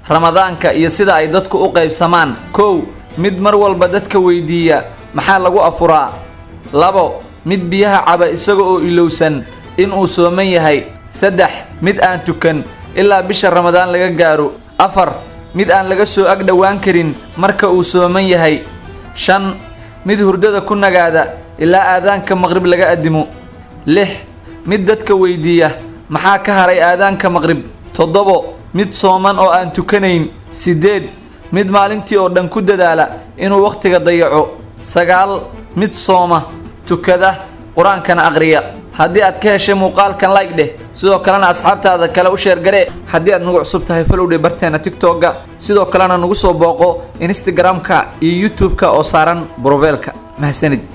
ramadaanka iyo sida ay dadku u qaybsamaan. 1 mid mar walba dadka weydiiya maxaa lagu afuraa. 2 mid biyaha caba isaga oo ilowsan in uu sooman yahay. 3 mid aan tukan ilaa bisha ramadaan laga gaaro. 4 mid aan laga soo ag dhawaan karin marka uu sooman yahay. 5 mid hurdada ku nagaada ilaa aadaanka maqrib laga adimo. 6 mid dadka weydiiya maxaa ka haray aadaanka maqrib. 7 mid sooman oo aan tukanayn. 8 mid maalintii oo dhan ku dadaala inuu waqtiga dayaco. 9 mid sooma tukada quraankana aqriya. haddii aad ka heshay muuqaalkan like dheh, sidoo kalena asxaabtaada kale u share garee. haddii aad nagu cusub tahay follow dheh barteena TikTok-ga, sidoo kalena nagu soo booqo Instagram-ka iyo YouTube-ka oo saaran profile-ka. mahadsanid.